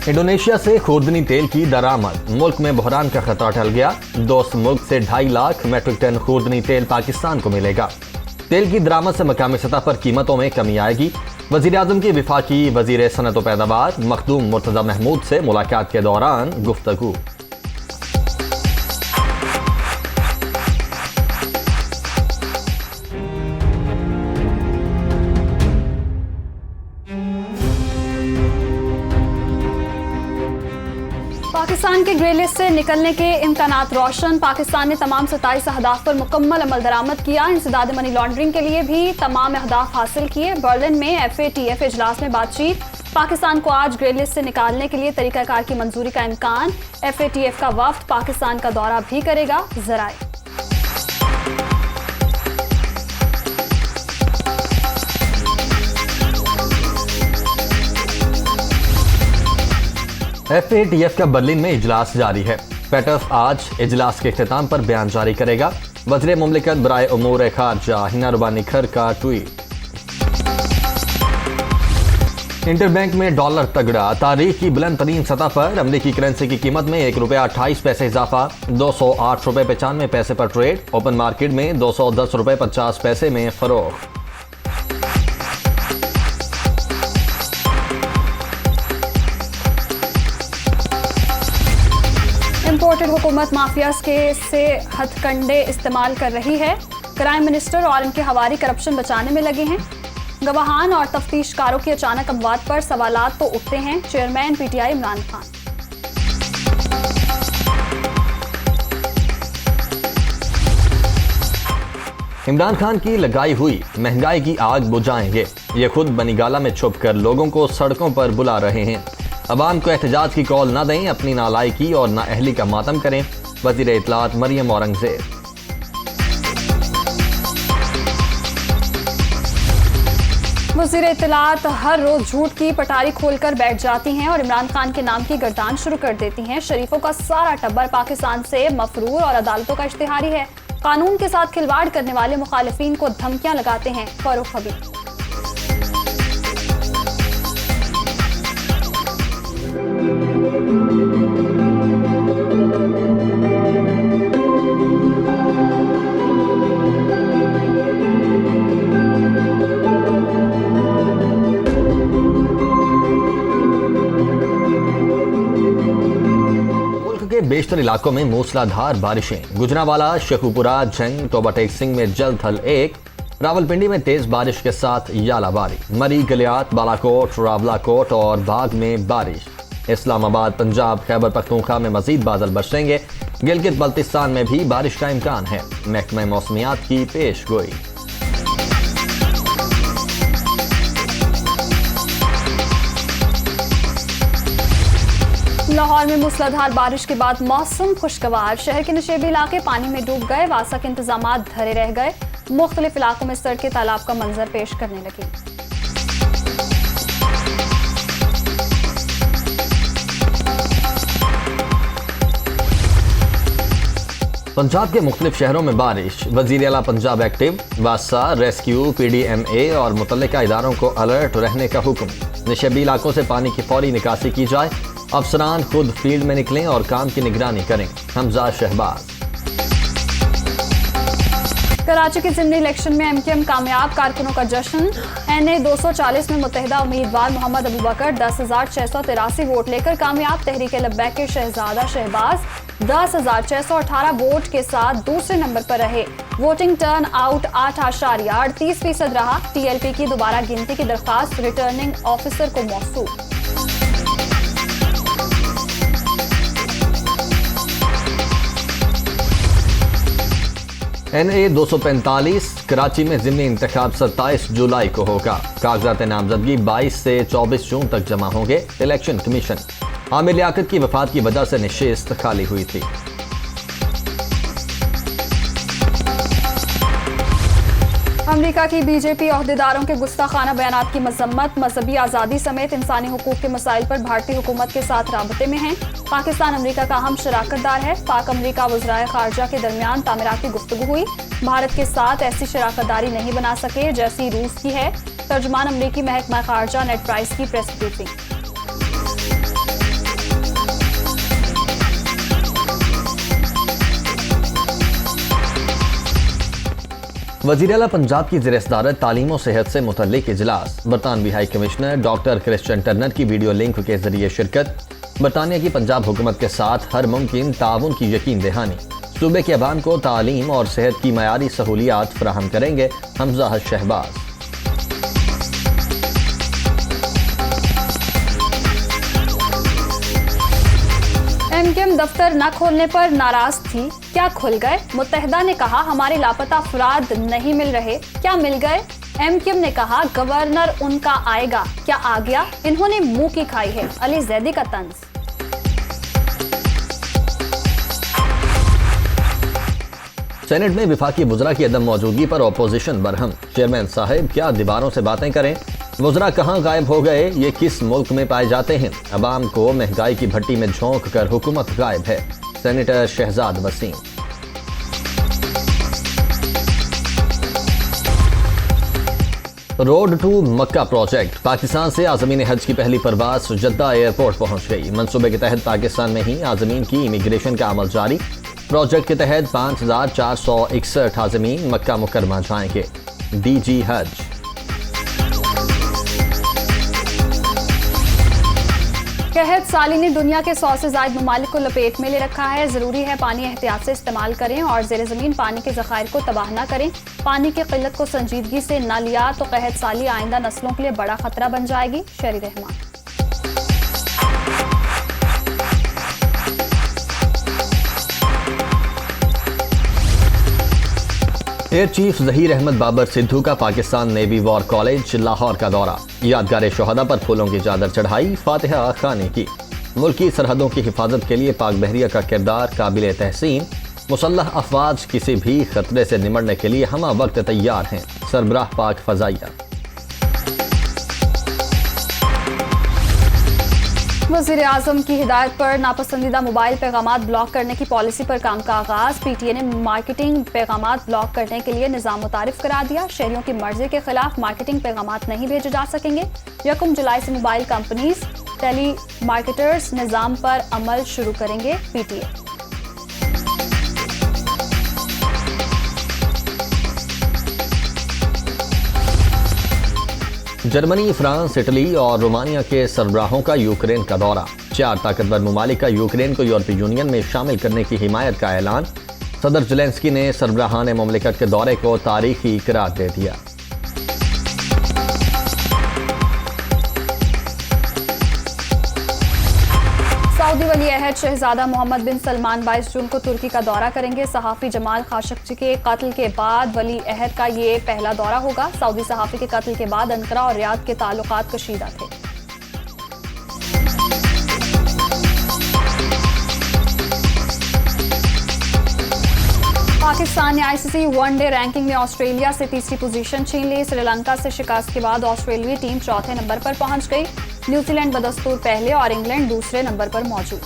Indonesia से खुर्दनी तेल की दरामद, मुल्क में बहरान का खतरा टल गया। दोस्त मुल्क से 2.5 लाख मेट्रिक टन खुर्दनी तेल पाकिस्तान को मिलेगा। तेल की दरामद से मकामी सतह पर कीमतों में कमी आएगी। वजीर आजम की विफाकी वजीर सनत व पैदावार मखदूम मुर्तजा महमूद से मुलाकात के दौरान गुफ्तगू। पाकिस्तान के ग्रे लिस्ट से निकलने के इम्कानात रोशन। पाकिस्तान ने तमाम 27 अहदाफ पर मुकम्मल अमल दरामद किया। इंसदाद मनी लॉन्ड्रिंग के लिए भी तमाम अहदाफ हासिल किए। बर्लिन में FATF इजलास में बातचीत। पाकिस्तान को आज ग्रे लिस्ट से निकालने के लिए तरीकाकार की मंजूरी का इम्कान। FATF का वफ्द पाकिस्तान का दौरा भी करेगा। जराए FATF का बर्लिन में इजलास जारी है। पेटर्स आज इजलास के इख्तिताम पर बयान जारी करेगा। वज़ीर मुमलिकत बराए उमूर खारजा हिना रुबानी खर का ट्वीट। इंटरबैंक में डॉलर तगड़ा, तारीख की बुलंद तरीन सतह पर। अमरीकी करेंसी की कीमत में ₹1.28 इजाफा, 208 रुपये 95 पैसे पर ट्रेड। ओपन मार्केट में 210 रुपये 50 पैसे में फरोख्त। इम्पोर्टेड हुकूमत माफियाज से हथकंडे इस्तेमाल कर रही है। क्राइम मिनिस्टर और इनके हवारी करप्शन बचाने में लगे हैं। गवाहान और तफ्तीशकारों की अचानक अमवात पर सवालात तो उठते हैं। Chairman PTI Imran Khan. इमरान खान की लगाई हुई महंगाई की आग बुझाएंगे। ये खुद बनीगाला में छुपकर लोगों को सड़कों पर बुला रहे हैं। अवाम को एहतजाज की कॉल न दें, अपनी नालायकी और नाअहली का मातम करें। वज़ीर इत्तलात मरियम औरंगज़ेब। वज़ीर इत्तलात हर रोज झूठ की पटारी खोलकर बैठ जाती हैं और इमरान खान के नाम की गर्दान शुरू कर देती हैं। शरीफों का सारा टब्बर पाकिस्तान से मफरूर और अदालतों का इश्तिहारी है। कानून के साथ खिलवाड़ करने वाले मुखालिफिन को धमकियां लगाते हैं। फारूक हबीब। बेशतर इलाकों में मूसलाधार बारिशें। गुजरांवाला, शेखुपुरा, झंग, टोबा टेक सिंह में जल्द थल 1। रावलपिंडी में तेज बारिश के साथ यालाबारी। मरी, गलियात, बालाकोट, रावलाकोट और बाग में बारिश। इस्लामाबाद, पंजाब, खैबर पख्तूनख्वा में मजीद बादल बरसेंगे। गिलगित बल्तिस्तान में भी बारिश का इम्कान है। महकमा मौसमियात की पेश गोई। लाहौर में मूसलाधार बारिश के बाद मौसम खुशगवार। शहर के नशेबी इलाके पानी में डूब गए। वासा के इंतजामात धरे रह गए। मुख्तलिफ इलाकों में सड़कें तालाब का मंजर पेश करने लगी। पंजाब के मुख्तलिफ शहरों में बारिश। वजीर आला पंजाब एक्टिव। वासा, रेस्क्यू, PDMA और मुतल्लिका इदारों को अलर्ट रहने का हुक्म। नशेबी इलाकों से पानी की फौरी निकासी की जाए। अफसरान खुद फील्ड में निकलें और काम की निगरानी करें। हमजा शहबाज। कराची के ज़िमनी इलेक्शन में MKM कामयाब। कारकुनों का जश्न। NA 240 में मुत्तहिदा उम्मीदवार मोहम्मद अबूबकर 10,683 वोट लेकर कामयाब। तहरीक लब्बैक के शहजादा शहबाज 10,618 वोट के साथ दूसरे नंबर पर रहे। वोटिंग टर्न आउट 8.38% रहा। TLP की दोबारा गिनती की दरख्वास्त रिटर्निंग ऑफिसर को मौसूल। NA 245 कराची में ज़िमनी इंतखाब 27 जुलाई को होगा। कागजात नामजदगी 22 से 24 जून तक जमा होंगे। Election commission. आमिर लियाकत की वफात की वजह से नशिस्त खाली हुई थी। अमेरिका की BJP ओहदेदारों के गुस्ताखाना बयानात की मजम्मत। मजहबी आज़ादी समेत इंसानी हुकूक के मसाइल पर भारतीय हुकूमत के साथ राबते में हैं। पाकिस्तान अमेरिका का अहम शराकतदार है। पाक अमेरिका वज़राए खारजा के दरमियान तामीराती गुफ्तगू हुई। भारत के साथ ऐसी शराकतदारी नहीं बना सके जैसी रूस की है। तर्जुमान अमरीकी महकमा खारजा नेड प्राइस की प्रेस ब्रीफिंग। वज़ीर आला पंजाब की ज़ेर सदारत तालीम और सेहत से मुतल्लिक इजलास। बरतानवी high commissioner doctor Christian Turner की वीडियो लिंक के जरिए शिरकत। बरतानिया की पंजाब हुकूमत के साथ हर मुमकिन ताउन की यकीन दहानी। सूबे के अवाम को तालीम और सेहत की मयारी सहूलियात फराहम करेंगे हमजा शहबाज। एमकेएम दफ्तर न खोलने पर नाराज थी, क्या खुल गए? मुत्तहिदा ने कहा हमारे लापता अफराद नहीं मिल रहे, क्या मिल गए? एमकेएम ने कहा गवर्नर उनका आएगा, क्या आ गया? इन्होंने मुंह की खाई है, अली जैदी का तंज। सेनेट में विफाकी वुज़रा की अदम मौजूदगी पर अपोजिशन बरहम। चेयरमैन साहब क्या दीवारों से बातें करें? वुज़रा कहाँ गायब हो गए? ये किस मुल्क में पाए जाते हैं? अवाम को महंगाई की भट्टी में झोंक कर हुकूमत गायब है। Senator Shahzad Waseem. Road to Mecca project. Pakistan से आज़मीन हज की पहली परवाज जद्दा एयरपोर्ट पहुंच गई। मंसूबे के तहत पाकिस्तान में ही आज़मीन की इमिग्रेशन का अमल जारी। प्रोजेक्ट के तहत 5461 आज़मीन मक्का मुकरमा जाएंगे। डीजी हज। कहत साली ने दुनिया के 100 से ज्यादा ममालिक को लपेट में ले रखा है। जरूरी है पानी एहतियात से इस्तेमाल करें और ज़ेर ज़मीन पानी के ज़खायर को तबाह न करें। पानी की किल्लत को संजीदगी से न लिया तो कहत साली आइंदा नस्लों के लिए बड़ा खतरा बन जाएगी। शरी रहमान। एयर चीफ ज़हीर अहमद बाबर सिद्धू का Pakistan navy war college Lahore का दौरा। यादगार शोहदा पर फूलों की चादर चढ़ाई, फातिहा खाने की। मुल्की सरहदों की हिफाजत के लिए पाक बहरिया का किरदार काबिल तहसीन। मुसल्लह अफवाज किसी भी खतरे से निमटने के लिए हमा वक्त तैयार हैं। सरबराह पाक फजाइया। वज़ीर आज़म की हिदायत पर नापसंदीदा मोबाइल पैगामात ब्लॉक करने की पॉलिसी पर काम का आगाज। पीटीए ने मार्केटिंग पैगामात ब्लॉक करने के लिए निज़ाम मुतारिफ करा दिया। शहरियों की मर्जी के खिलाफ मार्केटिंग पैगामात नहीं भेजे जा सकेंगे। 1 जुलाई से मोबाइल कंपनीज टेली मार्केटर्स निज़ाम पर अमल शुरू करेंगे। पीटीए। जर्मनी, फ्रांस, इटली और रोमानिया के सरबराहों का यूक्रेन का दौरा। 4 ताकतवर ममालिक का यूक्रेन को यूरोपीय यूनियन में शामिल करने की हिमायत का ऐलान। सदर ज़ेलेंस्की ने सरबराहान मुमलिकत के दौरे को तारीखी करार दे दिया। सऊदी वली अहद शहजादा मोहम्मद बिन सलमान 22 जून को तुर्की का दौरा करेंगे। सहाफ़ी जमाल खाशोग्जी के कत्ल के बाद वली अहद का ये पहला दौरा होगा। सऊदी सहाफ़ी के कत्ल के बाद अंकारा और रियाद के ताल्लुकात कशीदा थे। पाकिस्तान ने आईसीसी वनडे रैंकिंग में ऑस्ट्रेलिया से तीसरी पोजीशन छीन ली। श्रीलंका से शिकस्त के बाद ऑस्ट्रेलियाई टीम चौथे नंबर पर पहुंच गई। न्यूजीलैंड बदस्तूर पहले और इंग्लैंड दूसरे नंबर पर मौजूद।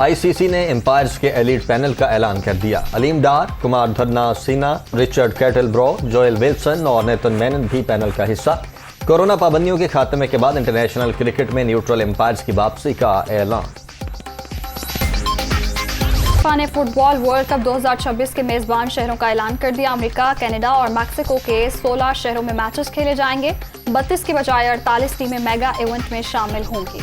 आईसीसी ने एम्पायर्स के एलीट पैनल का ऐलान कर दिया। अलीम डार, कुमार धरना Sinha, Richard Kettleborough, Joel Wilson और नेथन मैनन भी पैनल का हिस्सा। कोरोना पाबंदियों के खात्मे के बाद इंटरनेशनल क्रिकेट में न्यूट्रल एम्पायर्स की वापसी का ऐलान। फीफा ने फुटबॉल वर्ल्ड कप 2026 के मेजबान शहरों का ऐलान कर दिया। अमेरिका, कनाडा और मैक्सिको के 16 शहरों में मैचेस खेले जाएंगे। 32 की बजाय 48 टीमें मेगा इवेंट में शामिल होंगी।